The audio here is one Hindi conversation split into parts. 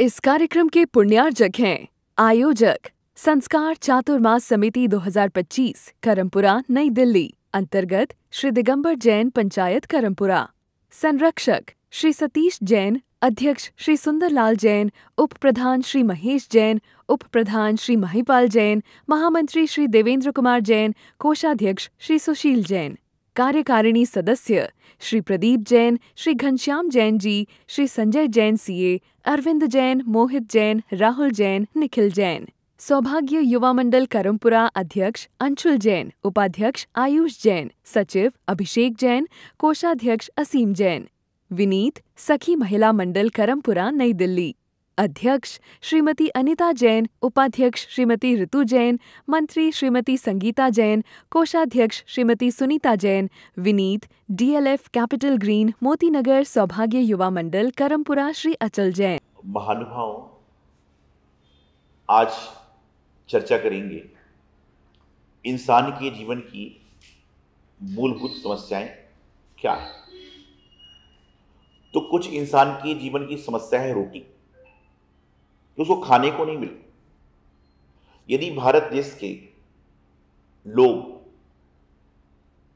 इस कार्यक्रम के पुण्यार्जक हैं आयोजक संस्कार चातुर्मास समिति 2025 करमपुरा नई दिल्ली अंतर्गत श्री दिगंबर जैन पंचायत करमपुरा। संरक्षक श्री सतीश जैन, अध्यक्ष श्री सुंदरलाल जैन, उप प्रधान श्री महेश जैन, उप प्रधान श्री महिपाल जैन, महामंत्री श्री देवेंद्र कुमार जैन, कोषाध्यक्ष श्री सुशील जैन। कार्यकारिणी सदस्य श्री प्रदीप जैन, श्री घनश्याम जैन जी, श्री संजय जैन सीए, अरविंद जैन, मोहित जैन, राहुल जैन, निखिल जैन। सौभाग्य युवा मंडल करमपुरा अध्यक्ष अंशुल जैन, उपाध्यक्ष आयुष जैन, सचिव अभिषेक जैन, कोषाध्यक्ष असीम जैन। विनीत सखी महिला मंडल करमपुरा नई दिल्ली अध्यक्ष श्रीमती अनिता जैन, उपाध्यक्ष श्रीमती ऋतु जैन, मंत्री श्रीमती संगीता जैन, कोषाध्यक्ष Shrimati Sunita Jain. Vineet DLF capital green Motinagar सौभाग्य युवा मंडल करमपुरा श्री अचल जैन। महानुभाव, आज चर्चा करेंगे इंसान के जीवन की मूलभूत समस्याएं क्या है। तो कुछ इंसान के जीवन की समस्या है रोटी, कि उसको खाने को नहीं मिले। यदि भारत देश के लोग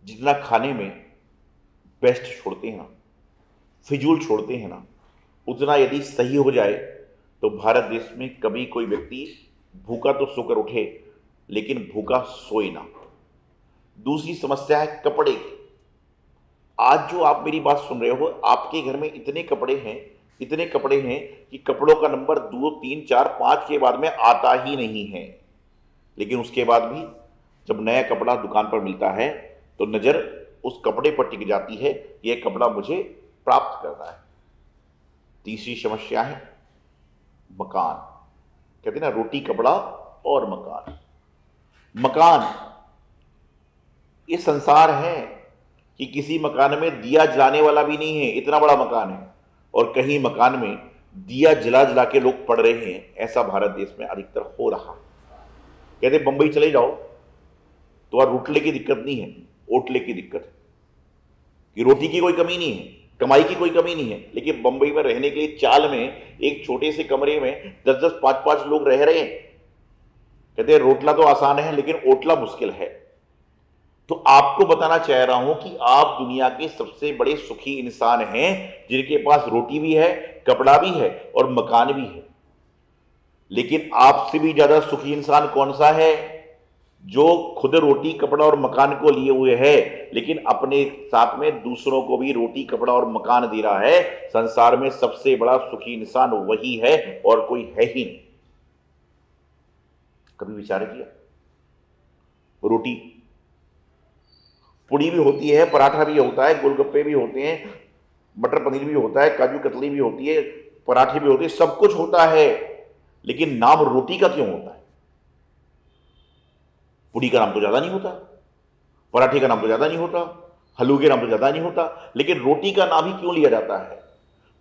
जितना खाने में बेस्ट छोड़ते हैं ना, फिजूल छोड़ते हैं ना, उतना यदि सही हो जाए तो भारत देश में कभी कोई व्यक्ति भूखा तो सोकर उठे लेकिन भूखा सोए ना। दूसरी समस्या है कपड़े की। आज जो आप मेरी बात सुन रहे हो, आपके घर में इतने कपड़े हैं कि कपड़ों का नंबर 2, 3, 4, 5 के बाद में आता ही नहीं है। लेकिन उसके बाद भी जब नया कपड़ा दुकान पर मिलता है तो नज़र उस कपड़े पर टिक जाती है, यह कपड़ा मुझे प्राप्त करना है। तीसरी समस्या है मकान। कहते हैं ना, रोटी कपड़ा और मकान। मकान ये संसार है कि किसी मकान में दिया जलाने वाला भी नहीं है, इतना बड़ा मकान है, और कहीं मकान में दिया जला जला के लोग पड़ रहे हैं। ऐसा भारत देश में अधिकतर हो रहा। कहते बंबई चले जाओ तो वहां रोटले की दिक्कत नहीं है, ओटले की दिक्कत है, कि रोटी की कोई कमी नहीं है, कमाई की कोई कमी नहीं है। लेकिन बंबई में रहने के लिए चाल में एक छोटे से कमरे में 10-10, 5-5 लोग रह रहे हैं। कहते रोटला तो आसान है लेकिन ओटला मुश्किल है। तो आपको बताना चाह रहा हूं कि आप दुनिया के सबसे बड़े सुखी इंसान हैं, जिनके पास रोटी भी है, कपड़ा भी है और मकान भी है। लेकिन आपसे भी ज्यादा सुखी इंसान कौन सा है? जो खुद रोटी, कपड़ा और मकान को लिए हुए है, लेकिन अपने साथ में दूसरों को भी रोटी, कपड़ा और मकान दे रहा है। संसार में सबसे बड़ा सुखी इंसान वही है और कोई है ही नहीं। कभी विचार किया? रोटी पूड़ी भी होती है, पराठा भी होता है, गोलगप्पे भी होते हैं, मटर पनीर भी होता है, काजू कतली भी होती है, पराठे भी होते हैं, सब कुछ होता है। लेकिन नाम रोटी का क्यों होता है? पूड़ी का नाम तो ज्यादा नहीं होता, पराठे का नाम तो ज्यादा नहीं होता, हलवे का नाम तो ज्यादा नहीं होता, लेकिन रोटी का नाम ही क्यों लिया जाता है?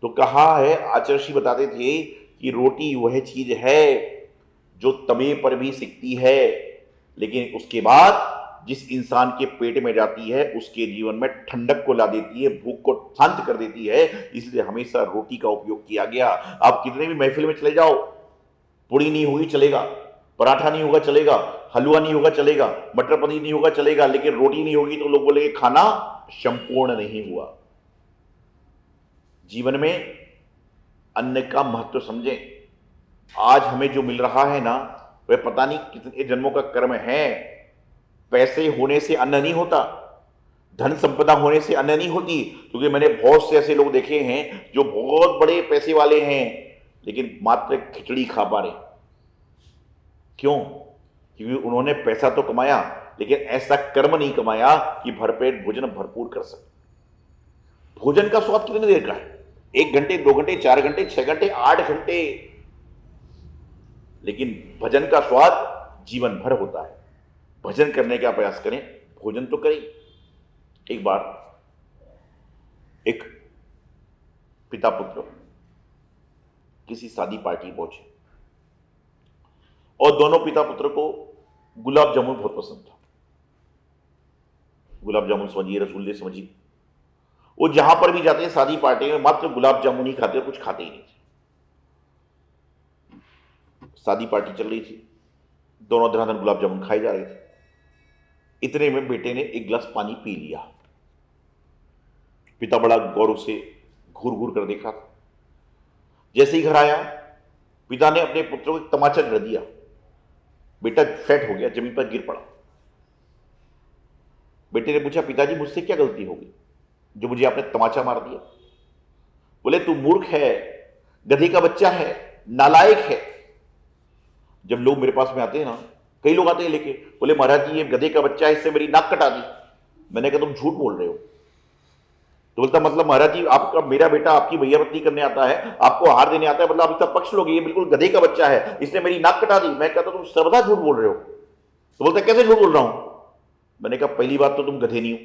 तो कहा है, आचार्य ऋषि बताते थे कि रोटी वह चीज है जो तवे पर भी सिकती है, लेकिन उसके बाद जिस इंसान के पेट में जाती है उसके जीवन में ठंडक को ला देती है, भूख को शांत कर देती है। इसलिए हमेशा रोटी का उपयोग किया गया। आप कितने भी महफिल में चले जाओ, पूड़ी नहीं होगी चलेगा, पराठा नहीं होगा चलेगा, हलवा नहीं होगा चलेगा, मटर पनीर नहीं होगा चलेगा, लेकिन रोटी नहीं होगी तो लोग बोलेंगे खाना संपूर्ण नहीं हुआ। जीवन में अन्न का महत्व समझें। आज हमें जो मिल रहा है ना, वह पता नहीं कितने जन्मों का कर्म है। पैसे होने से अन्न नहीं होता, धन संपदा होने से अन्न नहीं होती। क्योंकि मैंने बहुत से ऐसे लोग देखे हैं जो बहुत बड़े पैसे वाले हैं लेकिन मात्र खिचड़ी खा पा रहे। क्यों? क्योंकि उन्होंने पैसा तो कमाया लेकिन ऐसा कर्म नहीं कमाया कि भरपेट भोजन भरपूर कर सके। भोजन का स्वाद कितनी देर का है? 1 घंटे, 2 घंटे, 4 घंटे, 6 घंटे, 8 घंटे। लेकिन भजन का स्वाद जीवन भर होता है। भजन करने का प्रयास करें, भोजन तो करें। एक बार एक पिता पुत्र किसी शादी पार्टी पहुंचे और दोनों पिता पुत्र को गुलाब जामुन बहुत पसंद था। गुलाब जामुन समझिए, रसगुल्ले समझिए, वो जहां पर भी जाते हैं शादी पार्टी में मात्र गुलाब जामुन ही खाते, कुछ खाते ही नहीं थे। शादी पार्टी चल रही थी, दोनों धनाधन गुलाब जामुन खाए जा रहे थे। इतने में बेटे ने एक गिलास पानी पी लिया। पिता बड़ा गौर से घूर घूर कर देखा था। जैसे ही घर आया, पिता ने अपने पुत्र को एक तमाचा कर दिया। बेटा फ्लैट हो गया, जमीन पर गिर पड़ा। बेटे ने पूछा, पिताजी मुझसे क्या गलती हो गई जो मुझे आपने तमाचा मार दिया? बोले, तू मूर्ख है, गधे का बच्चा है, नालायक है। जब लोग मेरे पास में आते हैं ना, कई लोग आते हैं लेके, बोले महाराज जी ये गधे का बच्चा है, इससे मेरी नाक कटा दी। मैंने कहा तुम झूठ बोल रहे हो। तो बोलता मतलब महाराज जी आपका मेरा बेटा आपकी भैयापत्नी करने आता है, आपको आहार देने आता है, मतलब आप इसका पक्ष लोगे, ये बिल्कुल गधे का बच्चा है, इसने मेरी नाक कटा दी। मैं कहता तुम सर्वदा झूठ बोल रहे हो। तो बोलता कैसे झूठ बोल रहा हूं? मैंने कहा पहली बात तो तुम गधे नहीं हो,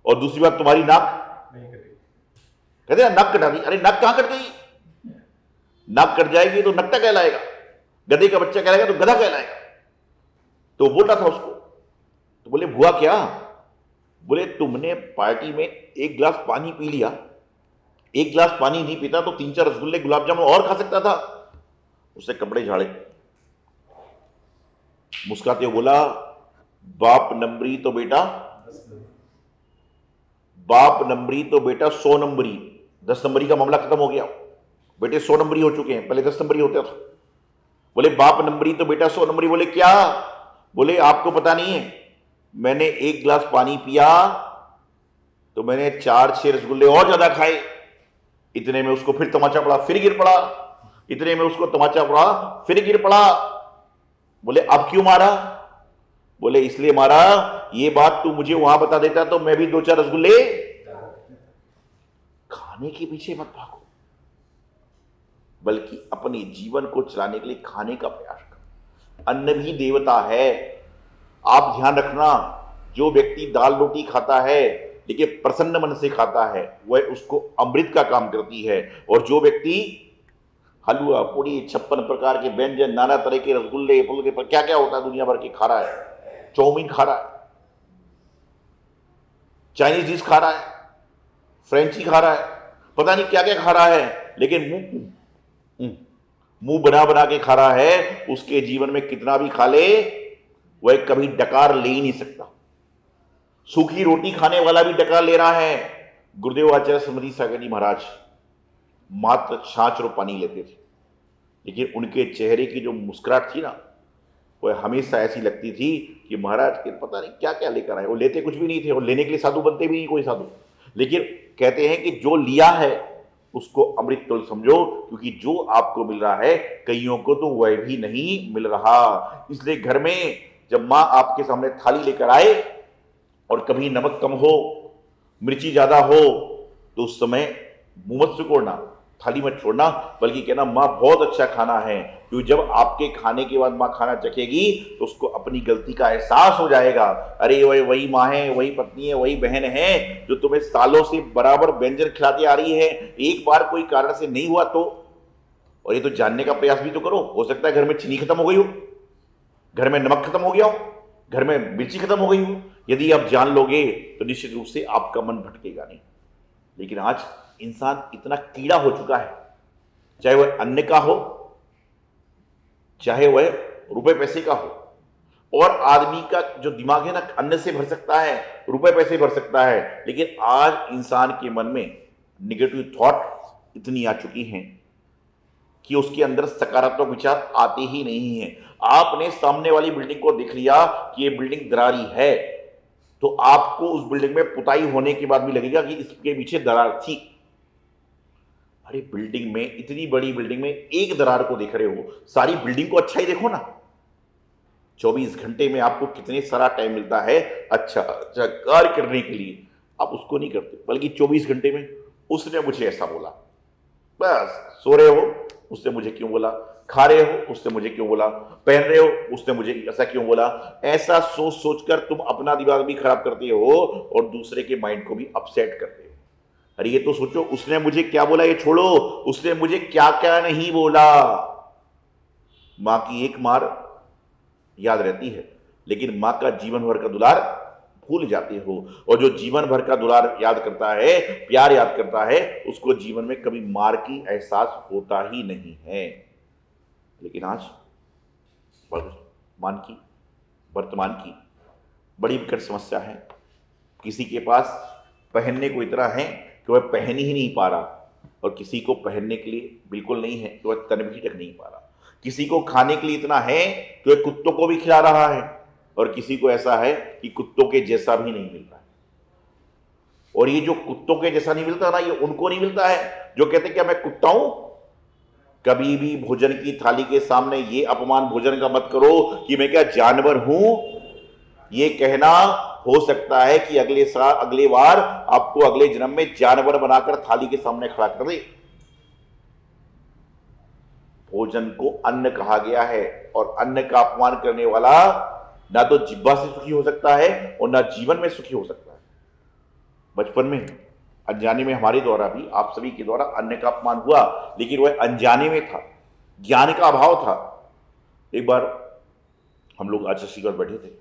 और दूसरी बात तुम्हारी नाक नहीं कटी। कहते नाक कटा दी। अरे नाक कहां कट गई? नाक कट जाएगी तो नकटा कहलाएगा, गधे का बच्चा कहलाएगा तो गधा कहलाएगा। तो बोल रहा था उसको। तो बोले हुआ क्या? बोले तुमने पार्टी में एक गिलास पानी पी लिया, एक गिलास पानी नहीं पीता तो 3-4 रसगुल्ले गुलाब जामुन और खा सकता था। उससे कपड़े झाड़े, मुस्कुराते हुए बोला, बाप नंबरी तो बेटा 100 नंबरी, 10 नंबरी का मामला खत्म हो गया। बेटे 100 नंबरी हो चुके हैं, पहले 10 नंबरी होता था। बोले बाप नंबरी तो बेटा 100 नंबरी। बोले क्या? बोले आपको पता नहीं है, मैंने एक गिलास पानी पिया तो मैंने 4-6 रसगुल्ले और ज्यादा खाए। इतने में उसको फिर तमाचा पड़ा, फिर गिर पड़ा। इतने में उसको तमाचा पड़ा, फिर गिर पड़ा। बोले अब क्यों मारा? बोले इसलिए मारा, ये बात तू मुझे वहां बता देता तो मैं भी 2-4 रसगुल्ले। खाने के पीछे मत भागो, बल्कि अपने जीवन को चलाने के लिए खाने का प्रयास करो। अन्न भी देवता है। आप ध्यान रखना, जो व्यक्ति दाल रोटी खाता है लेकिन प्रसन्न मन से खाता है, वह उसको अमृत का काम करती है। और जो व्यक्ति हलवा पूड़ी 56 प्रकार के व्यंजन, नाना तरह के रसगुल्ले पुलके पर क्या क्या होता है दुनिया भर के खा रहा है, चाउमीन खा रहा है, चाइनीज डिश खा रहा है, फ्रेंची खा रहा है, पता नहीं क्या क्या खा रहा है, लेकिन मुंह बना बना के खा रहा है, उसके जीवन में कितना भी खा ले वह कभी डकार ले ही नहीं सकता। सूखी रोटी खाने वाला भी डकार ले रहा है। गुरुदेव आचार्य समृद्धि सागर जी महाराज मात्र 6 पानी लेते थे, लेकिन उनके चेहरे की जो मुस्कुराहट थी ना, वह हमेशा ऐसी लगती थी कि महाराज के पता नहीं क्या क्या लेकर आए। वो लेते कुछ भी नहीं थे, और लेने के लिए साधु बनते भी नहीं कोई साधु, लेकिन कहते हैं कि जो लिया है उसको अमृत तुल्य समझो, क्योंकि जो आपको मिल रहा है कईयों को तो वह भी नहीं मिल रहा। इसलिए घर में जब माँ आपके सामने थाली लेकर आए और कभी नमक कम हो, मिर्ची ज्यादा हो, तो उस समय मुंह मत सिकोड़ना, थाली मत छोड़ना, बल्कि कहना माँ बहुत अच्छा खाना है। क्योंकि जब आपके खाने के बाद माँ खाना चखेगी तो उसको अपनी गलती का एहसास हो जाएगा। अरे वही माँ है, वही पत्नी है, वही बहन है जो तुम्हें सालों से बराबर व्यंजन खिलाती आ रही है, एक बार कोई कारण से नहीं हुआ तो। और ये तो जानने का प्रयास भी तो करो, हो सकता है घर में चीनी खत्म हो गई हो, घर में नमक खत्म हो गया हो, घर में मिर्ची खत्म हो गई हो। यदि आप जान लोगे तो निश्चित रूप से आपका मन भटकेगा नहीं। लेकिन आज इंसान इतना कीड़ा हो चुका है, चाहे वह अन्न का हो, चाहे वह रुपए पैसे का हो। और आदमी का जो दिमाग है ना, अन्न से भर सकता है, रुपए पैसे भर सकता है, लेकिन आज इंसान के मन में निगेटिव थॉट इतनी आ चुकी हैं कि उसके अंदर सकारात्मक विचार आते ही नहीं हैं। आपने सामने वाली बिल्डिंग को देख लिया कि ये बिल्डिंग दरारी है, तो आपको उस बिल्डिंग में पुताई होने के बाद भी लगेगा कि इसके पीछे दरार थी। अरे बिल्डिंग में, इतनी बड़ी बिल्डिंग में एक दरार को देख रहे हो, सारी बिल्डिंग को अच्छा ही देखो ना। 24 घंटे में आपको कितने सारा टाइम मिलता है अच्छा अच्छा कार्य करने के लिए, आप उसको नहीं करते, बल्कि 24 घंटे में उसने मुझे ऐसा बोला, बस सो रहे हो उसने मुझे क्यों बोला, खा रहे हो उसने मुझे क्यों बोला, पहन रहे हो उसने मुझे ऐसा क्यों बोला। ऐसा सोच सोचकर तुम अपना दिमाग भी खराब करते हो और दूसरे के माइंड को भी अपसेट करते हो। अरे ये तो सोचो उसने मुझे क्या बोला, ये छोड़ो उसने मुझे क्या क्या नहीं बोला। मां की एक मार याद रहती है, लेकिन मां का जीवन भर का दुलार भूल जाते हो। और जो जीवन भर का दुलार याद करता है, प्यार याद करता है, उसको जीवन में कभी मार की एहसास होता ही नहीं है। लेकिन आज वर्तमान की बड़ी विकट समस्या है, किसी के पास पहनने को इतना है कि वह पहन ही नहीं पा रहा, और किसी को पहनने के लिए बिल्कुल नहीं है कि वह तन भी ढक नहीं पा रहा। किसी को खाने के लिए इतना है कि वह कुत्तों को भी खिला रहा है, और किसी को ऐसा है कि कुत्तों के जैसा भी नहीं मिल रहा है। और ये जो कुत्तों के जैसा नहीं मिलता ना, ये उनको नहीं मिलता है जो कहते क्या मैं कुत्ता हूं। कभी भी भोजन की थाली के सामने ये अपमान भोजन का मत करो कि मैं क्या जानवर हूं। ये कहना हो सकता है कि अगले बार आपको अगले जन्म में जानवर बनाकर थाली के सामने खड़ा कर दे। भोजन को अन्न कहा गया है, और अन्न का अपमान करने वाला ना तो जिह्वा से सुखी हो सकता है और ना जीवन में सुखी हो सकता है। बचपन में अनजाने में हमारे द्वारा भी, आप सभी के द्वारा अन्न का अपमान हुआ, लेकिन वह अनजाने में था, ज्ञान का अभाव था। एक बार हम लोग आचार्य श्री पर बैठे थे,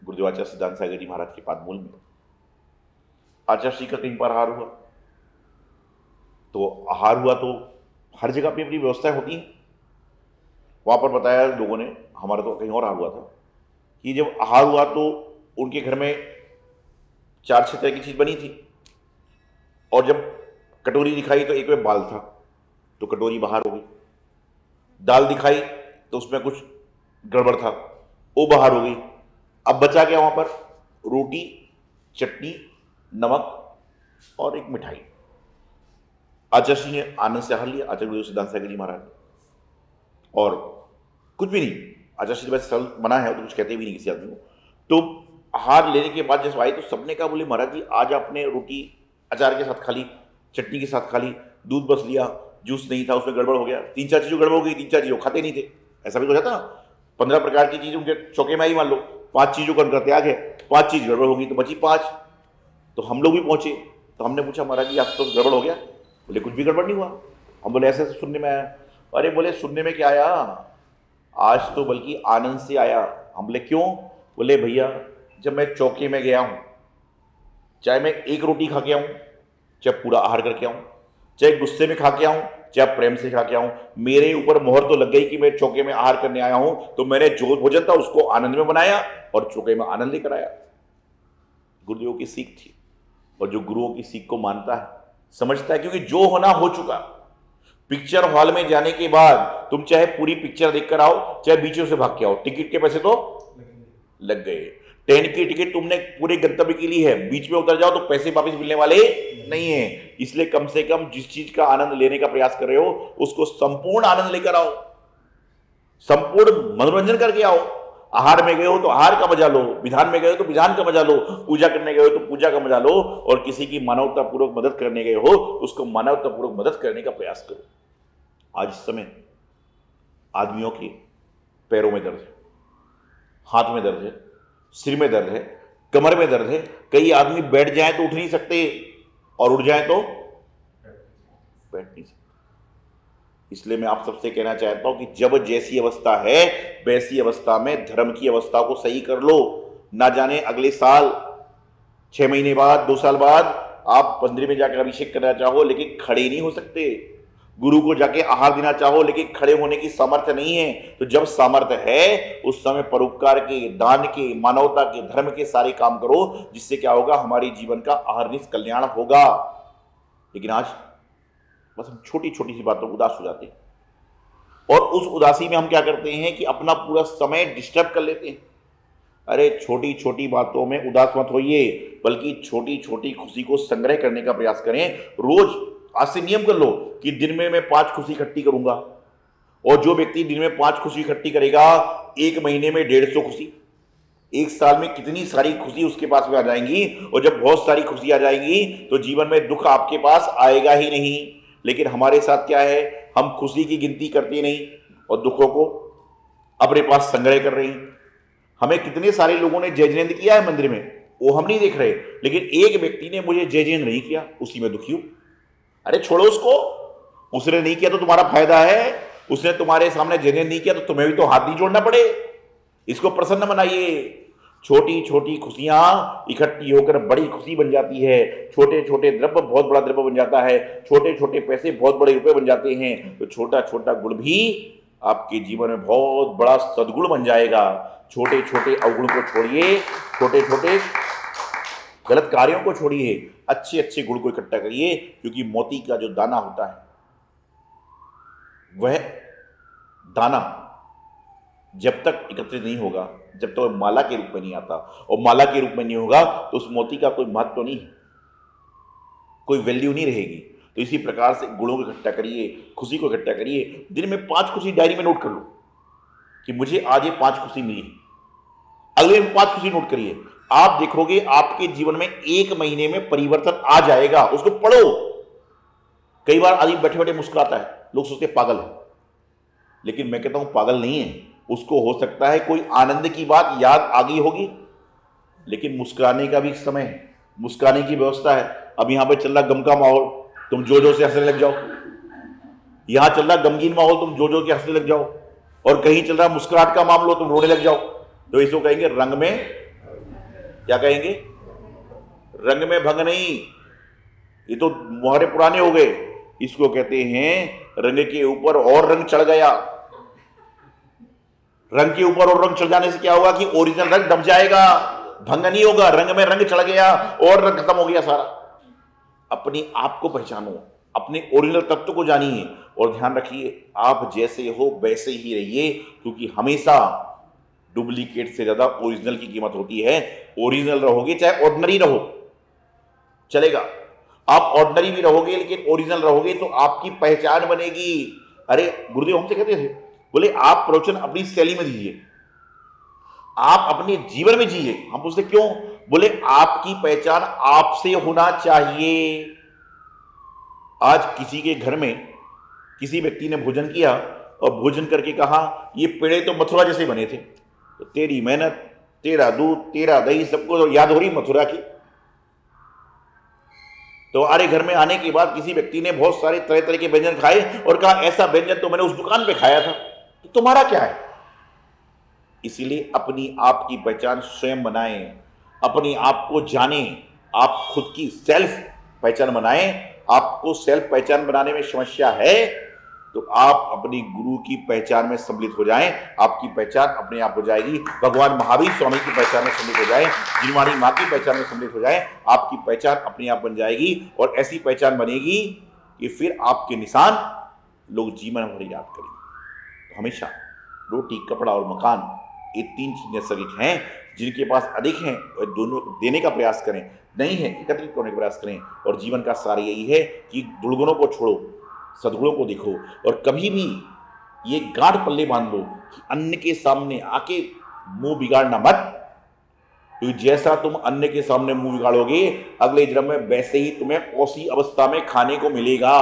गुरुदेव आचार्य सिद्धांत सागर जी महाराज के पाद मूल में। आचार्य श्री का कहीं पर आहार हुआ, तो आहार हुआ तो हर जगह पे अपनी व्यवस्थाएं होती हैं। वहां पर बताया लोगों ने, हमारा तो कहीं और आहार हुआ था, कि जब आहार हुआ तो उनके घर में 4-6 तरह की चीज बनी थी, और जब कटोरी दिखाई तो एक में बाल था, तो कटोरी बाहर हो गई। दाल दिखाई तो उसमें कुछ गड़बड़ था, वो बाहर हो गई। अब बचा क्या वहां पर? रोटी, चटनी, नमक और एक मिठाई। आचार्य जी ने आनंद से आहार लिया, आचार्य गुरुदेव सिद्धांत सागर जी महाराज, और कुछ भी नहीं, आचार्य जी वैसे सरल बना है तो कुछ कहते भी नहीं किसी आदमी को। तो आहार लेने के बाद जब आए तो सबने कहा, बोले महाराज जी आज आपने रोटी अचार के साथ खा ली, चटनी के साथ खा ली, दूध बस लिया, जूस नहीं था, उसमें गड़बड़ हो गया, 3-4 चीज़ों गड़बड़ हो गई, 3-4 चीज़ों खाते नहीं थे। ऐसा भी तो जाता ना, 15 प्रकार की चीज़ उनके चौके में आई, मान लो 5 चीज़ों का उनका त्याग है, 5 चीज़ गड़बड़ होगी तो बची 5। तो हम लोग भी पहुंचे, तो हमने पूछा महाराज जी आप तो गड़बड़ हो गया? बोले कुछ भी गड़बड़ नहीं हुआ। हम बोले ऐसे सुनने में आया। अरे बोले सुनने में क्या आया, आज तो बल्कि आनंद से आया। हम बोले क्यों? बोले भैया जब मैं चौके में गया हूं, चाहे मैं एक रोटी खा के आऊं, चाहे पूरा आहार करके आऊं, चाहे गुस्से में खा के आऊं, चाहे प्रेम से खा के आऊं, मेरे ऊपर मोहर तो लग गई कि मैं चौके में आहार करने आया हूं। तो मैंने जो भोजन था उसको आनंद में बनाया और चौके में आनंद लेकर आया। गुरुदेव की सीख थी, और जो गुरुओं की सीख को मानता है समझता है, क्योंकि जो होना हो चुका। पिक्चर हॉल में जाने के बाद तुम चाहे पूरी पिक्चर देखकर आओ, चाहे बीचों से भाग के आओ, टिकट के पैसे तो लग गए। ट्रेन की टिकट तुमने पूरे गंतव्य के लिए है, बीच में उतर जाओ तो पैसे वापस मिलने वाले नहीं है। इसलिए कम से कम जिस चीज का आनंद लेने का प्रयास कर रहे हो उसको संपूर्ण आनंद लेकर आओ, संपूर्ण मनोरंजन करके आओ। आहार में गए हो तो आहार का मजा लो, विधान में गए हो तो विधान का मजा लो, पूजा करने गए हो तो पूजा का मजा लो, और किसी की मानवतापूर्वक मदद करने गए हो उसको मानवतापूर्वक मदद करने का प्रयास करो। आज इस समय आदमियों के पैरों में दर्द है, हाथ में दर्द है, सिर में दर्द है, कमर में दर्द है। कई आदमी बैठ जाए तो उठ नहीं सकते, और उठ जाए तो बैठ नहीं सकते। इसलिए मैं आप सबसे कहना चाहता हूं कि जब जैसी अवस्था है वैसी अवस्था में धर्म की अवस्था को सही कर लो। ना जाने अगले साल, 6 महीने बाद, 2 साल बाद आप मंदिर में जाकर अभिषेक करना चाहो लेकिन खड़े नहीं हो सकते, गुरु को जाके आहार देना चाहो लेकिन खड़े होने की सामर्थ्य नहीं है। तो जब सामर्थ्य है उस समय परोपकार के, दान के, मानवता के, धर्म के सारे काम करो, जिससे क्या होगा, हमारे जीवन का अहर्निश कल्याण होगा। लेकिन आज बस हम छोटी छोटी सी बातों को उदास हो जाते हैं, और उस उदासी में हम क्या करते हैं कि अपना पूरा समय डिस्टर्ब कर लेते हैं। अरे छोटी छोटी बातों में उदास मत होइए, बल्कि छोटी छोटी खुशी को संग्रह करने का प्रयास करें। रोज आज से नियम कर लो कि दिन में मैं 5 खुशी इकट्ठी करूंगा, और जो व्यक्ति दिन में 5 खुशी इकट्ठी करेगा, 1 महीने में 150 खुशी, 1 साल में कितनी सारी खुशी उसके पास में आ जाएंगी। और जब बहुत सारी खुशी आ जाएंगी तो जीवन में दुख आपके पास आएगा ही नहीं। लेकिन हमारे साथ क्या है, हम खुशी की गिनती करते नहीं और दुखों को अपने पास संग्रह कर रहे हैं। हमें कितने सारे लोगों ने जय जिनेंद्र किया है मंदिर में, वो हम नहीं देख रहे, लेकिन एक व्यक्ति ने मुझे जय जिनेंद्र नहीं किया, उसी में दुखी हूं। अरे छोड़ो उसको, उसने नहीं किया तो तुम्हारा फायदा है, उसने तुम्हारे सामने जय जिनेंद्र नहीं किया तो तुम्हें भी तो हाथ नहीं जोड़ना पड़े। इसको प्रसन्न बनाइए। छोटी छोटी खुशियां इकट्ठी होकर बड़ी खुशी बन जाती है। छोटे छोटे द्रव्य बहुत बड़ा द्रव्य बन जाता है, छोटे छोटे पैसे बहुत बड़े रुपए बन जाते हैं। तो छोटा छोटा गुण भी आपके जीवन में बहुत बड़ा सद्गुण बन जाएगा। छोटे छोटे अवगुण को छोड़िए, छोटे छोटे गलत कार्यों को छोड़िए, अच्छे अच्छे गुण को इकट्ठा करिए, क्योंकि मोती का जो दाना होता है वह दाना जब तक एकत्रित नहीं होगा, जब तक वह माला के रूप में नहीं आता, और माला के रूप में नहीं होगा तो उस मोती का कोई महत्व तो नहीं है, कोई वैल्यू नहीं रहेगी। तो इसी प्रकार से गुणों को इकट्ठा करिए, खुशी को इकट्ठा करिए। दिन में 5 खुशी डायरी में नोट कर लो कि मुझे आज ये 5 खुशी मिली, अगले दिन 5 खुशी नोट करिए। आप देखोगे आपके जीवन में 1 महीने में परिवर्तन आ जाएगा। उसको पढ़ो। कई बार आदमी बैठे बैठे मुस्कुराता है, लोग सोचते पागल है, लेकिन मैं कहता हूं पागल नहीं है। उसको हो सकता है कोई आनंद की बात याद आ गई होगी, लेकिन मुस्कुराने का भी समय है, मुस्कुराने की व्यवस्था है। अब यहां पे चल रहा गम का माहौल, तुम जो जो से हंसने लग जाओ। यहां चल रहा गमगीन माहौल, तुम जो जो के हंसने लग जाओ। और कहीं चल रहा मुस्कुराहट का मामला, तुम रोने लग जाओ। तो इसको कहेंगे रंग में, क्या कहेंगे, रंग में भंग नहीं। ये तो मुहावरे पुराने हो गए। इसको कहते हैं रंग के ऊपर और रंग चढ़ गया। रंग के ऊपर और रंग चढ़ जाने से क्या होगा कि ओरिजिनल रंग दब जाएगा, भंग नहीं होगा। रंग में रंग चढ़ गया और रंग खत्म हो गया सारा। अपने आप को पहचानो, अपने ओरिजिनल तत्व को जानिए, और ध्यान रखिए आप जैसे हो वैसे ही रहिए, क्योंकि हमेशा डुप्लीकेट से ज्यादा ओरिजिनल की कीमत होती है। ओरिजिनल रहोगे चाहे ऑर्डिनरी रहो चलेगा, आप ऑर्डिनरी भी रहोगे लेकिन ओरिजिनल रहोगे तो आपकी पहचान बनेगी। अरे गुरुदेव हमसे कहते थे, बोले आप प्रवचन अपनी शैली में दीजिए, आप अपने जीवन में जिए। हम पूछते क्यों? बोले आपकी पहचान आपसे होना चाहिए। आज किसी के घर में किसी व्यक्ति ने भोजन किया और भोजन करके कहा ये पेड़े तो मथुरा जैसे बने थे, तो तेरी मेहनत, तेरा दूध, तेरा दही, सबको तो याद हो रही मथुरा की। तो हमारे घर में आने के बाद किसी व्यक्ति ने बहुत सारे तरह तरह के व्यंजन खाए और कहा ऐसा व्यंजन तो मैंने उस दुकान पे खाया था, तो तुम्हारा क्या है? इसीलिए अपनी आप की पहचान स्वयं बनाएं, अपनी आप को जानें, आप खुद की सेल्फ पहचान बनाएं। आपको सेल्फ पहचान बनाने में समस्या है तो आप अपनी गुरु की पहचान में सम्मिलित हो जाएं, आपकी पहचान अपने आप हो जाएगी। भगवान महावीर स्वामी की पहचान में सम्मिलित हो जाएं, जिनवाणी माँ की पहचान में सम्मिलित हो जाएं, आपकी पहचान अपने आप बन जाएगी। और ऐसी पहचान बनेगी कि फिर आपके निशान लोग जीवन भर याद करेंगे। तो हमेशा रोटी, कपड़ा और मकान, ये 3 चीजें नैसर्गिक हैं। जिनके पास अधिक हैं वह दोनों देने का प्रयास करें, नहीं है एकत्रित करने का प्रयास करें। और जीवन का सार यही है कि दुर्गुणों को छोड़ो, सद्गुणों को देखो, और कभी भी ये गांठ पल्ले बांध लो कि अन्य के सामने आके मुंह बिगाड़ना मत, क्योंकि जैसा तुम अन्य के सामने मुंह बिगाड़ोगे अगले जन्म में वैसे ही तुम्हें उसी अवस्था में खाने को मिलेगा।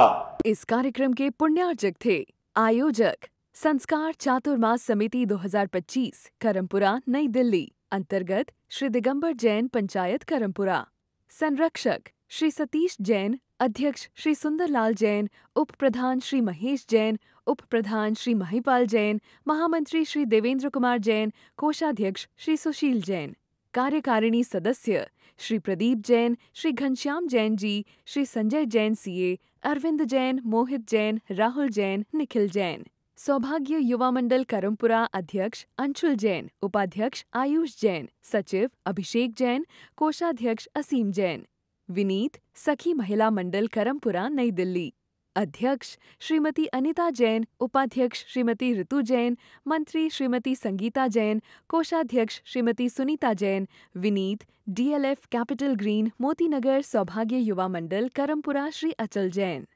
इस कार्यक्रम के पुण्यार्जक थे आयोजक संस्कार चातुर्मास समिति 2025 करमपुरा नई दिल्ली अंतर्गत श्री दिगंबर जैन पंचायत करमपुरा, संरक्षक श्री सतीश जैन, अध्यक्ष श्री सुंदरलाल जैन, उप प्रधान श्री महेश जैन, उप प्रधान श्री महिपाल जैन, महामंत्री श्री देवेंद्र कुमार जैन, कोषाध्यक्ष श्री सुशील जैन, कार्यकारिणी सदस्य श्री प्रदीप जैन, श्री घनश्याम जैन जी, श्री संजय जैन सीए, अरविंद जैन, मोहित जैन, राहुल जैन, निखिल जैन, सौभाग्य युवा मंडल करमपुरा अध्यक्ष अंशुल जैन, उपाध्यक्ष आयुष जैन, सचिव अभिषेक जैन, कोषाध्यक्ष असीम जैन, विनीत सखी महिला मंडल करमपुरा नई दिल्ली, अध्यक्ष श्रीमती अनिता जैन, उपाध्यक्ष श्रीमती ऋतु जैन, मंत्री श्रीमती संगीता जैन, कोषाध्यक्ष Shrimati Sunita Jain, Vineet DLF capital green Motinagar सौभाग्य युवा मंडल करमपुरा श्री अचल जैन।